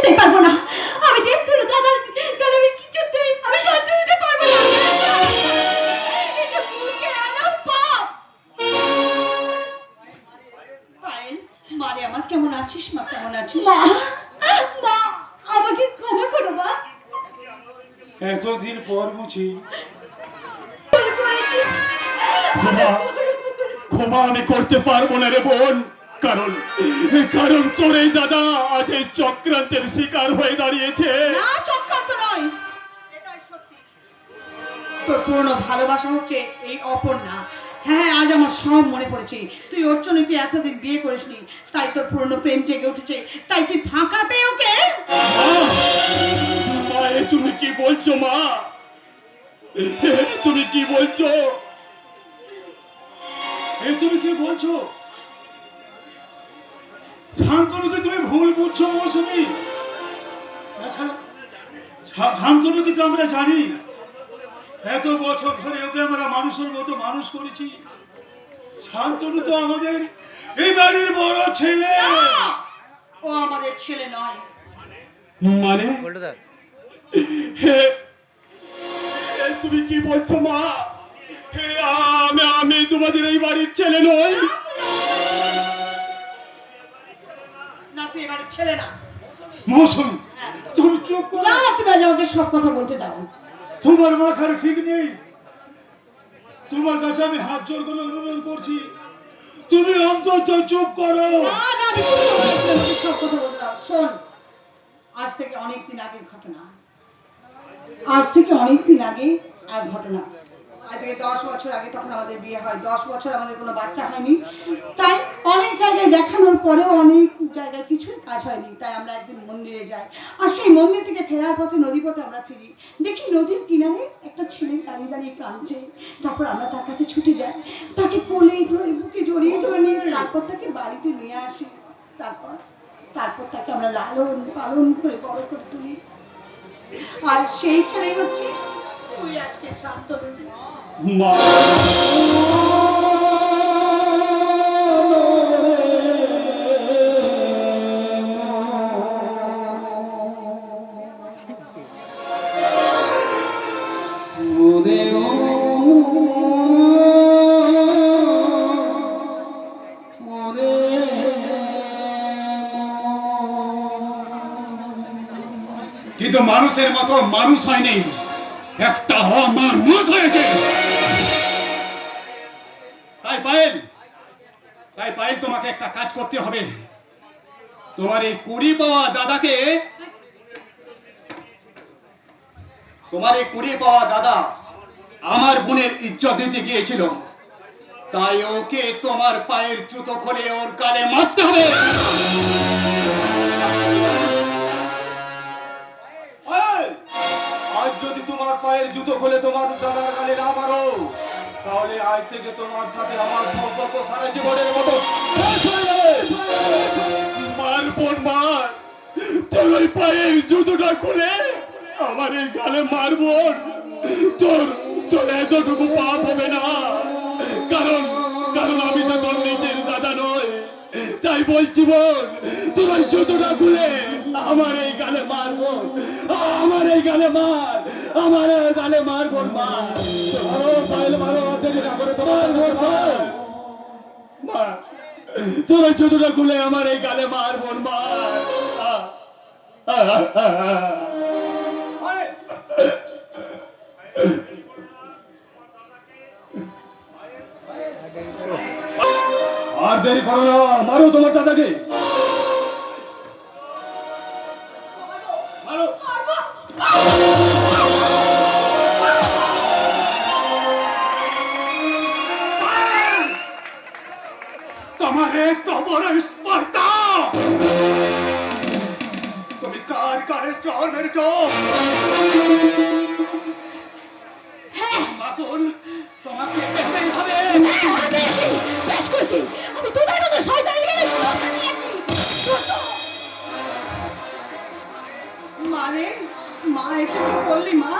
কিছুতেই পারবো না। আমি দেবতুল্য দাদার গালে আমি কিছুতেই আমি শাস্তি দিতে পারবো না। এসব মুখে আনা পাপ। পায়েল, মারে আমার কেমন আছিস মা? কেমন আছিস? মা, মা আমাকে ক্ষমা করো মা। এতদিন পর বুঝি ক্ষমা আমি করতে পারবো না রে বোন, কারণ কারণ তোর এই দাদা আজ এই চক্রান্তের শিকার হয়ে দাঁড়িয়েছে। না, চক্রান্ত নয়, এটাই সত্যি। তোর পুরনো ভালোবাসা হচ্ছে এই অপর্ণা। হ্যাঁ, আজ আমার সব মনে পড়েছে। তুই ওর জন্য তুই এতদিন বিয়ে করিসনি, তাই তোর পুরনো প্রেম জেগে উঠেছে, তাই তুই ফাঁকা পেয়ে ওকে। মা, এ তুমি কি বলছো মা? তুমি কি বলছো? তুমি কি বলছো? শান্তনুকে তুমি ভুল বুঝছো মৌসুমী। তাছাড়া শান্তনুকে তো আমরা জানি, এত বছর ধরে ওকে আমরা মানুষের মতো মানুষ করেছি। শান্তনু তো আমাদের এই বাড়ির বড় ছেলে। ও আমাদের ছেলে নয়। মানে তুমি কি বলছো মা? আমি তোমাদের এই বাড়ির ছেলে নই। না, তুই এবারে ছেলে না। মৌসুমী, তুমি চুপ করো। না, তুমি আজ আমাকে সব কথা বলতে দাও। তোমার মাথার ঠিক নেই। তোমার কাছে আমি হাত জোর করে অনুরোধ করছি, তুমি অন্তত চুপ করো। না না, আমি চুপ করবো না, তুমি আমাকে সব কথা বলতে দাও। শোন, আজ থেকে অনেক দিন আগের ঘটনা। আজ থেকে অনেক দিন আগে এক ঘটনা। আজ থেকে 10 বছর আগে তখন আমাদের বিয়ে হয়। 10 বছর আমাদের কোনো বাচ্চা হয়নি, তাই অনেক জায়গায় দেখানোর পরেও অনেক জায়গায় কিছুই কাজ হয়নি। তাই আমরা একদিন মন্দিরে যাই, আর সেই মন্দির থেকে ফেরার পথে নদীপথে আমরা ফিরি। দেখি নদীর কিনারে একটা ছেলে দাঁড়িয়ে দাঁড়িয়ে কাঁদছে। তারপর আমরা তার কাছে ছুটে যাই, তাকে কোলে ধরে বুকে জড়িয়ে ধরে নিয়ে তারপর তাকে বাড়িতে নিয়ে আসি। তারপর তারপর তাকে আমরা লালন পালন করে বড় করে তুলি। আর সেই ছেলে হচ্ছে তুই আজকে। শান্তনু মা, কিন্তু মানুষের মতো মানুষ হয়নি, একটা অমানুষ হয়েছে। তাই পায়েল তোমাকে একটা কাজ করতে হবে। তোমার এই কুড়ি পাওয়া দাদা আমার বোনের ইজ্জত দিতে গিয়েছিল, তাই ওকে তোমার পায়ের জুতো খুলে ওর গালে মারতে হবে। আজ যদি তোমার পায়ের জুতো খুলে তোমার দাদার গালে না মারো, তাহলে আজ থেকে তোমার সাথে আমার সম্পর্ক সারা জীবনের মতো শেষ হয়ে যাবে। মার বোন মার, তোর ওই পায়ের জুতোটা খুলে আমার এই গালে মার বোন। তোর তোর এতটুকু পাপ হবে না, কারণ কারণ আমি তো তোর নিজের দাদা নই। তাই বলছি বোন, তোর ওই জুতোটা খুলে আমার এই গালে মার বোন, আমার এই গালে মার, আমার এই গালে মার বোন মার। মারো পায়েল মারো, দেরি না করে তোমার বোন মার। মা, তোর ওই জুতোটা খুলে আমার এই গালে মার বোন মার। আর দেরি করো না, মারো তোমার দাদাকে। মারো। তোমার এত বড় স্পর্ধা! তুমি কার কারে চর মেরেছ? মাসুল, তোমাকে পেতেই হবে। বেশ করেছি, আমি তোদের মতো শয়তানি নিয়েছি। মানে মা, এটা কি করলি মা?